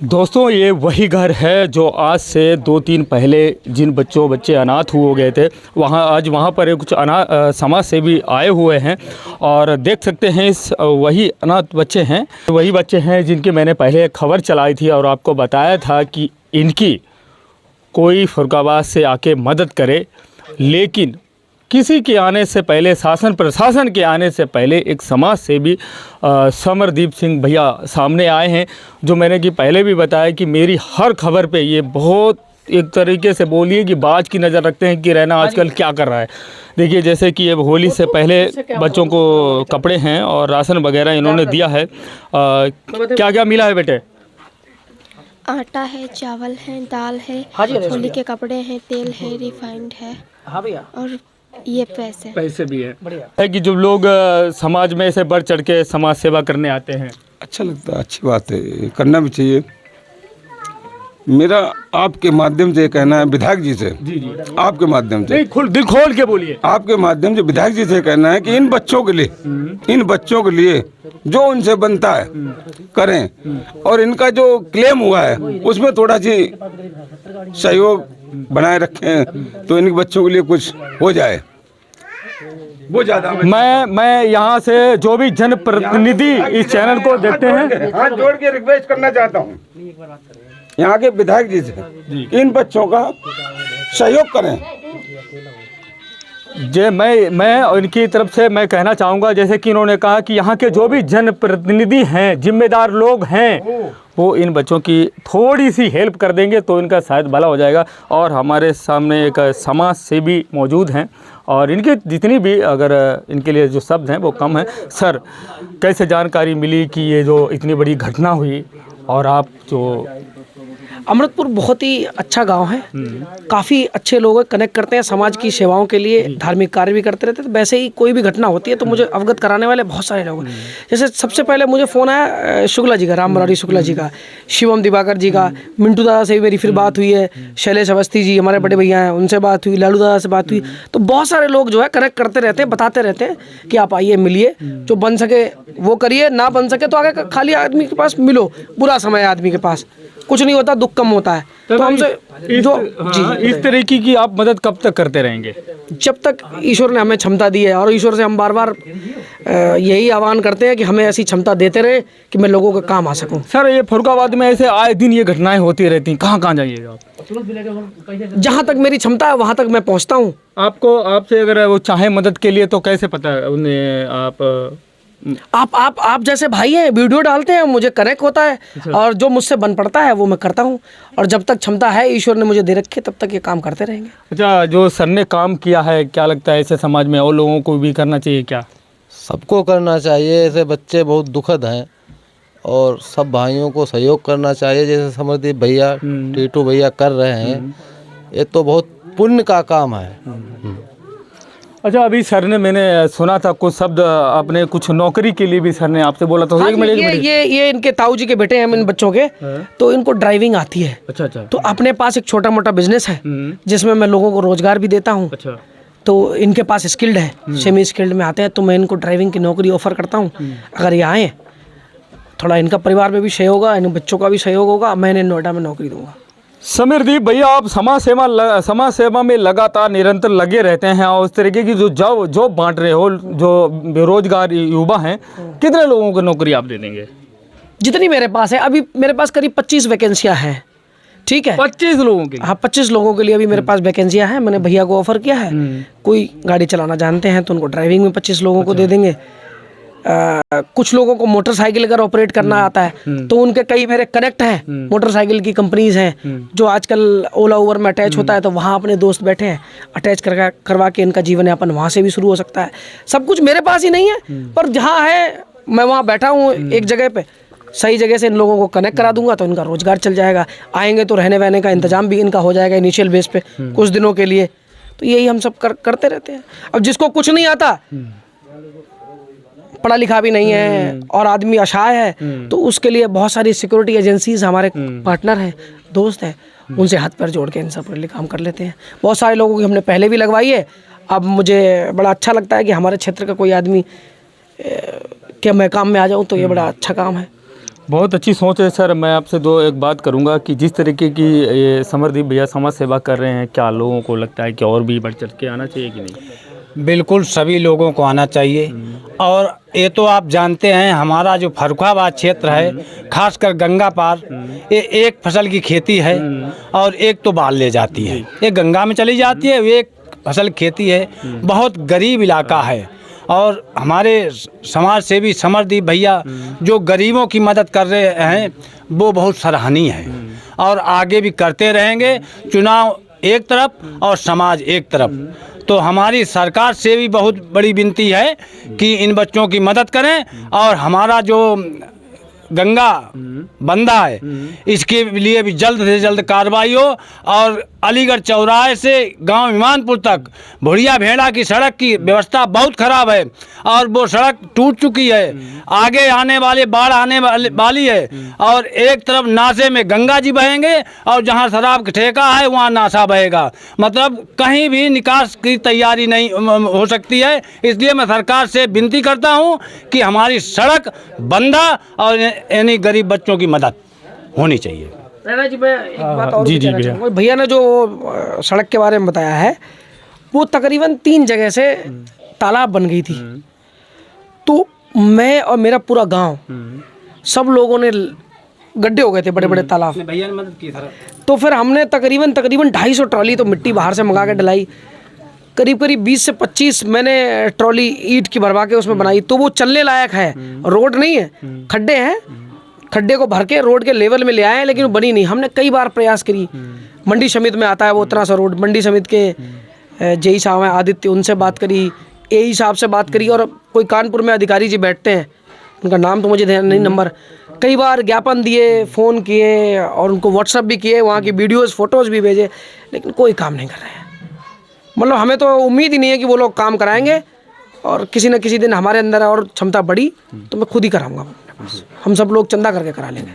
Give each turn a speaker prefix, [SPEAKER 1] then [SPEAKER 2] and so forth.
[SPEAKER 1] दोस्तों, ये वही घर है जो आज से 2-3 पहले जिन बच्चे अनाथ हो गए थे, वहाँ पर कुछ समाज सेवी आए हुए हैं और देख सकते हैं इस वही अनाथ बच्चे हैं, वही बच्चे हैं जिनकी मैंने पहले खबर चलाई थी और आपको बताया था कि इनकी कोई फुर्काबाद से आके मदद करे। लेकिन किसी के आने से पहले, शासन प्रशासन के आने से पहले एक समाज सेवी समरदीप सिंह भैया सामने आए हैं, जो मैंने कि पहले भी बताया कि मेरी हर खबर पे ये बहुत एक तरीके से बोलिए कि बाज की नज़र रखते हैं कि रैना आजकल क्या कर रहा है। देखिए, जैसे कि अब होली से पहले बच्चों को कपड़े हैं और राशन वगैरह इन्होंने दिया है। क्या क्या मिला है बेटे?
[SPEAKER 2] आटा है, चावल है, दाल है, होली के कपड़े हैं, तेल है, रिफाइंड है। हाँ भैया। और ये पैसे
[SPEAKER 1] भी है कि जो लोग समाज में ऐसे बढ़ चढ़ के समाज सेवा करने आते हैं।
[SPEAKER 3] अच्छा लगता है, अच्छी बात है, करना भी चाहिए। मेरा आपके माध्यम से कहना है विधायक जी से, जी आपके माध्यम से,
[SPEAKER 1] दिल खोल के बोलिए।
[SPEAKER 3] आपके माध्यम से विधायक जी से कहना है कि इन बच्चों के लिए जो उनसे बनता है करें, और इनका जो क्लेम हुआ है उसमें थोड़ा सी सहयोग बनाए रखें तो इन बच्चों के लिए कुछ हो जाए। वो ज़्यादा
[SPEAKER 1] मैं यहाँ से जो भी जनप्रतिनिधि इस चैनल को देखते हैं,
[SPEAKER 3] हाथ जोड़ के रिक्वेस्ट करना चाहता हूँ यहाँ के विधायक जी से, इन बच्चों का सहयोग करें।
[SPEAKER 1] मैं इनकी तरफ से मैं कहना चाहूँगा, जैसे कि इन्होंने कहा कि यहाँ के जो भी जनप्रतिनिधि हैं, जिम्मेदार लोग हैं, वो इन बच्चों की थोड़ी सी हेल्प कर देंगे तो इनका शायद भला हो जाएगा। और हमारे सामने एक समाज सेवी मौजूद हैं और इनकी जितनी भी अगर इनके लिए जो शब्द हैं वो कम हैं। सर, कैसे जानकारी मिली कि ये जो इतनी बड़ी घटना हुई? और आप जो
[SPEAKER 4] अमृतपुर बहुत ही अच्छा गांव है, काफ़ी अच्छे लोग कनेक्ट करते हैं समाज की सेवाओं के लिए, धार्मिक कार्य भी करते रहते हैं। तो वैसे ही कोई भी घटना होती है तो मुझे अवगत कराने वाले बहुत सारे लोग हैं। जैसे सबसे पहले मुझे फ़ोन आया शुक्ला जी का, राम मुरारी शुक्ला जी का, शिवम दिवाकर जी का, मिंटू दादा से भी मेरी फिर बात हुई है, शैलेश अवस्थी जी हमारे बड़े भैया हैं, उनसे बात हुई, लालू दादा से बात हुई। तो बहुत सारे लोग जो है कनेक्ट करते रहते हैं, बताते रहते हैं कि आप आइए, मिलिए, जो बन सके वो करिए, ना बन सके तो आगे खाली आदमी के पास मिलो। बुरा समय है आदमी के पास, कुछ नहीं होता, दुख कम होता है। तो हमसे जो
[SPEAKER 1] इस तरीके की आप मदद कब तक करते रहेंगे?
[SPEAKER 4] जब तक ईश्वर ने हमें क्षमता दी है, और ईश्वर से हम बार बार यही आह्वान करते हैं कि हमें ऐसी क्षमता देते रहे कि मैं लोगों के काम आ सकूं।
[SPEAKER 1] सर, ये फरुखाबाद में ऐसे आए दिन ये घटनाएं होती रहती हैं, कहाँ जाइएगा आप?
[SPEAKER 4] जहाँ तक मेरी क्षमता है वहाँ तक मैं पहुँचता हूँ।
[SPEAKER 1] आपसे अगर वो चाहे मदद के लिए तो कैसे पता है उन्हें?
[SPEAKER 4] आप जैसे भाई हैं, वीडियो डालते हैं, मुझे कनेक्ट होता है। अच्छा। और जो मुझसे बन पड़ता है वो मैं करता हूँ, और जब तक क्षमता है ईश्वर ने मुझे दे रखी है तब तक ये काम करते रहेंगे।
[SPEAKER 1] अच्छा, जो सर ने काम किया है, क्या लगता है ऐसे समाज में और लोगों को भी करना चाहिए क्या?
[SPEAKER 5] सबको करना चाहिए। ऐसे बच्चे बहुत दुखद हैं और सब भाइयों को सहयोग करना चाहिए, जैसे समरदीप भैया, टीटू भैया कर रहे हैं। ये तो बहुत पुण्य का काम है।
[SPEAKER 1] अच्छा, अभी सर ने, मैंने सुना था कुछ शब्द अपने कुछ नौकरी के लिए भी सर ने आपसे बोला था।
[SPEAKER 4] हाँ, ये इनके ताऊ जी के बेटे हैं इन बच्चों के। तो इनको ड्राइविंग आती है। अच्छा। तो अपने पास एक छोटा मोटा बिजनेस है जिसमें मैं लोगों को रोजगार भी देता हूँ। अच्छा। तो इनके पास स्किल्ड है, सेमी स्किल्ड में आते हैं, तो मैं इनको ड्राइविंग की नौकरी ऑफर करता हूँ। अगर ये आए, थोड़ा इनका परिवार में भी सहयोग होगा, इन बच्चों का भी सहयोग होगा, मैं इन्हें नोएडा में नौकरी दूंगा।
[SPEAKER 1] समरदीप भैया, आप समाज सेवा में लगातार निरंतर लगे रहते हैं और उस तरीके की जो जॉब बांट रहे हो, जो बेरोजगार युवा हैं, कितने लोगों को नौकरी आप दे देंगे?
[SPEAKER 4] जितनी मेरे पास है, अभी मेरे पास करीब 25 वैकेंसियां हैं। ठीक है,
[SPEAKER 1] 25 लोगों के?
[SPEAKER 4] हाँ, 25 लोगों के लिए अभी मेरे पास वैकेंसियां हैं। मैंने भैया को ऑफर किया है, कोई गाड़ी चलाना जानते हैं तो उनको ड्राइविंग में 25 लोगों को दे देंगे। कुछ लोगों को मोटरसाइकिल अगर ऑपरेट करना आता है तो उनके कई मेरे कनेक्ट हैं, मोटरसाइकिल की कंपनीज हैं, जो आजकल ओला उबर में अटैच होता है, तो वहाँ अपने दोस्त बैठे हैं, अटैच करवा के इनका जीवन यापन वहाँ से भी शुरू हो सकता है। सब कुछ मेरे पास ही नहीं है, पर जहाँ है मैं वहाँ बैठा हूँ एक जगह पे, सही जगह से इन लोगों को कनेक्ट करा दूंगा तो इनका रोजगार चल जाएगा। आएंगे तो रहने वहने का इंतजाम भी इनका हो जाएगा इनिशियल बेस पे कुछ दिनों के लिए। तो यही हम सब करते रहते हैं। अब जिसको कुछ नहीं आता, पढ़ा लिखा भी नहीं है और आदमी असहाय है, तो उसके लिए बहुत सारी सिक्योरिटी एजेंसीज हमारे पार्टनर हैं, दोस्त हैं, उनसे हाथ पैर जोड़ के इन सब के लिए काम कर लेते हैं। बहुत सारे लोगों की हमने पहले भी लगवाई है। अब मुझे बड़ा अच्छा लगता है कि हमारे क्षेत्र का कोई आदमी के मैं काम में आ जाऊं, तो ये बड़ा अच्छा काम है।
[SPEAKER 1] बहुत अच्छी सोच है सर। मैं आपसे एक बात करूंगा कि जिस तरीके की ये समरदीप भैया समाज सेवा कर रहे हैं, क्या लोगों को लगता है कि और भी बढ़ चढ़ के आना चाहिए कि नहीं?
[SPEAKER 6] बिल्कुल सभी लोगों को आना चाहिए। और ये तो आप जानते हैं हमारा जो फर्रुखाबाद क्षेत्र है, खासकर गंगा पार, ये एक फसल की खेती है और एक तो बाढ़ ले जाती है, ये गंगा में चली जाती है, एक फसल खेती है। बहुत गरीब इलाका है और हमारे समाज सेवी समरदीप भैया जो गरीबों की मदद कर रहे हैं वो बहुत सराहनीय है और आगे भी करते रहेंगे। चुनाव एक तरफ और समाज एक तरफ। तो हमारी सरकार से भी बहुत बड़ी विनती है कि इन बच्चों की मदद करें और हमारा जो गंगा बंदा है इसके लिए भी जल्द से जल्द कार्रवाई हो। और अलीगढ़ चौराहे से गांव ईमानपुर तक भुड़िया भेड़ा की सड़क की व्यवस्था बहुत ख़राब है और वो सड़क टूट चुकी है। आगे आने वाले बाढ़ आने वाली है और एक तरफ नासे में गंगा जी बहेंगे और जहां शराब का ठेका है वहां नासा बहेगा। मतलब कहीं भी निकास की तैयारी नहीं हो सकती है। इसलिए मैं सरकार से विनती करता हूं कि हमारी सड़क बंदा और यानी गरीब बच्चों की मदद होनी चाहिए।
[SPEAKER 4] राणा जी, मैं एक बात और
[SPEAKER 1] जी
[SPEAKER 4] कहना
[SPEAKER 1] भैया।
[SPEAKER 4] चाहूँगा। भैया ने जो सड़क के बारे में बताया है वो तकरीबन 3 जगह से तालाब बन गई थी। तो मैं और मेरा पूरा गांव सब लोगों ने गड्ढे हो गए थे, बड़े बड़े तालाब।
[SPEAKER 6] भैया ने मदद की सर।
[SPEAKER 4] तो फिर हमने तकरीबन 250 ट्रॉली तो मिट्टी बाहर से मंगा के डलाई। करीब 20 से 25 मैंने ट्रॉली ईंट की भरवा के उसमें बनाई। तो वो चलने लायक है, रोड नहीं है, खड्डे हैं। खड्डे को भर के रोड के लेवल में ले आए लेकिन वो बनी नहीं। हमने कई बार प्रयास करी। मंडी समिति में आता है वो उतना सा रोड। मंडी समिति के जेई साहब हैं आदित्य, उनसे बात करी, एई साहब से बात करी और कोई कानपुर में अधिकारी जी बैठते हैं, उनका नाम तो मुझे ध्यान नहीं, नंबर। कई बार ज्ञापन दिए, फ़ोन किए और उनको व्हाट्सअप भी किए, वहाँ की वीडियोज़ फ़ोटोज़ भी भेजे, लेकिन कोई काम नहीं कर रहे हैं। मतलब हमें तो उम्मीद ही नहीं है कि वो लोग काम कराएंगे और किसी न किसी दिन हमारे अंदर और क्षमता बढ़ी तो मैं खुद ही कराऊंगा। हम सब लोग चंदा करके करा लेंगे।